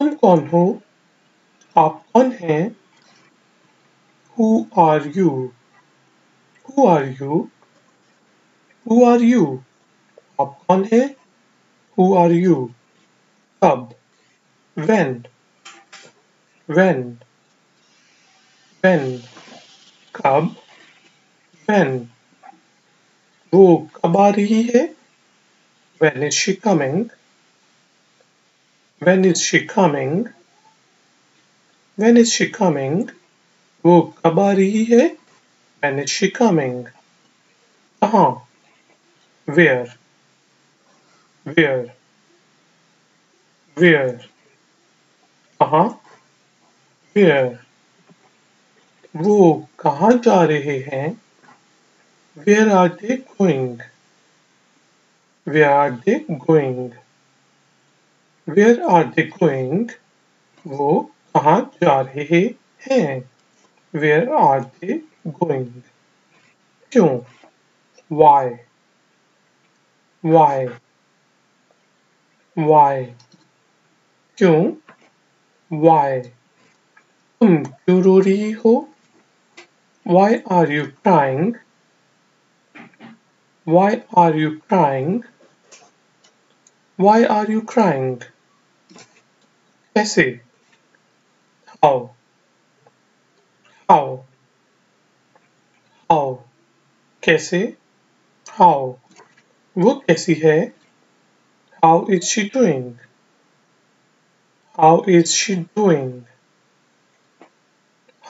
तुम कौन हो? आप कौन हैं? Who are you? Who are you? Who are you? आप कौन हैं? Who are you? कब? When? When? When? कब? When? वो कब आ रही है? When is she coming? When is she coming? When is she coming? वो कब आ रही है? When is she coming? कहाँ? Where? Where? Where? कहाँ? Where? वो कहाँ जा रहे हैं? Where are they going? Where are they going? Where are they going? वो कहाँ जा रहे हैं? Where are they going? क्यों? Why? Why? Why? क्यों? Why? तुम क्यों रो रही हो? Why are you crying? Why are you crying? Why are you crying? कैसे? How? How? How? कैसे? How? वो कैसी है? How is she doing? How is she doing?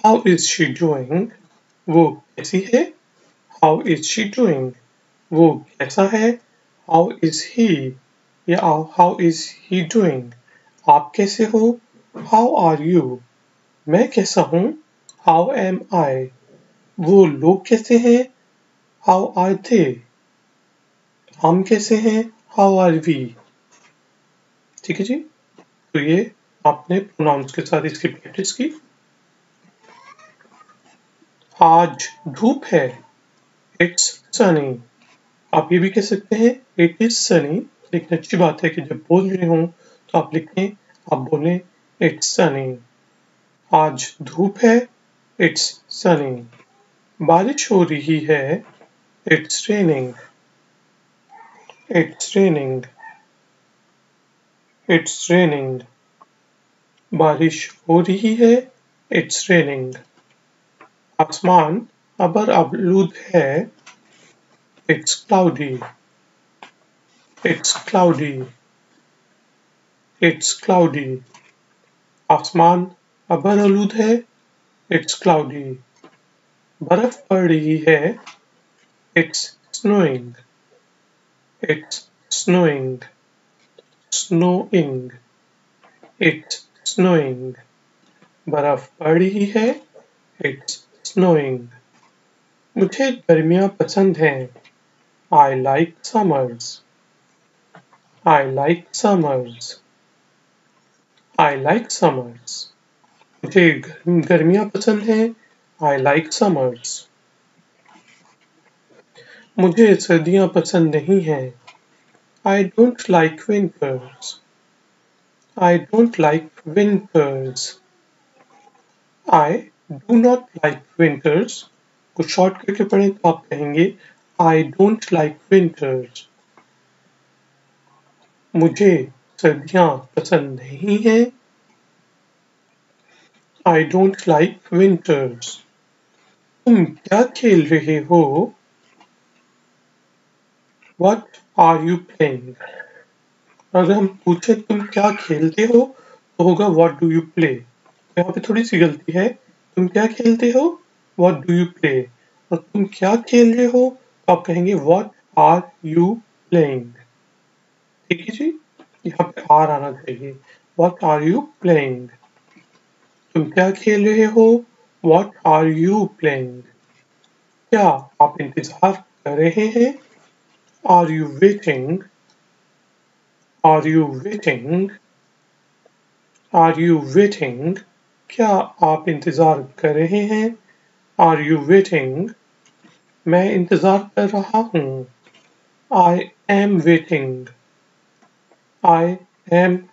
How is she doing? वो कैसी है? How is she doing? वो कैसा है? How is he? या how is he doing? आप कैसे हो? How are you? मैं कैसा हूँ? How am I? वो लोग कैसे हैं? How are they? हम कैसे हैं? How are we? ठीक है जी, तो ये आपने प्रोनाउंस के साथ इसकी प्रैक्टिस की। आज धूप है। It's sunny. आप ये भी कह सकते हैं It is sunny। लेकिन अच्छी बात है कि जब बोल रहे हों तो आप लिखें, आप बोलें It's sunny। आज धूप है। It's sunny। बारिश हो रही है। It's raining। It's raining। It's raining। बारिश हो रही है। It's raining। आसमान अबर आलूद है। It's cloudy। It's cloudy। It's cloudy। आसमान अबर आलूद है। It's cloudy। बर्फ पड़ रही है। It's snowing। It's snowing। Snowing। It's snowing। बर्फ पड़ रही है। It's snowing। मुझे गर्मियाँ पसंद हैं। I like summers। I like summers। I like summers। मुझे गर्मियाँ पसंद हैं। I like summers। मुझे सर्दियाँ पसंद नहीं हैं। I don't like winters। I don't like winters। I do not like winters। कुछ शॉर्ट करके पढ़ें तो आप कहेंगे I don't like winters। मुझे सर्दियाँ पसंद नहीं हैं। I don't like winters। तुम क्या खेल रहे हो? What are you playing? अगर हम पूछे तुम क्या खेलते हो तो होगा What do you play? यहाँ पे थोड़ी सी गलती है। तुम क्या खेलते हो? What do you play? और तुम क्या खेल रहे हो तो आप कहेंगे What are you playing? ठीक है जी, यहाँ पे R आना चाहिए। What are you playing? तुम क्या खेल रहे हो? What are you playing? क्या आप इंतजार कर रहे हैं? Are you waiting? Are you waiting? Are you waiting? क्या आप इंतजार कर रहे हैं? Are you waiting? मैं इंतजार कर रहा हूँ। I am waiting। I am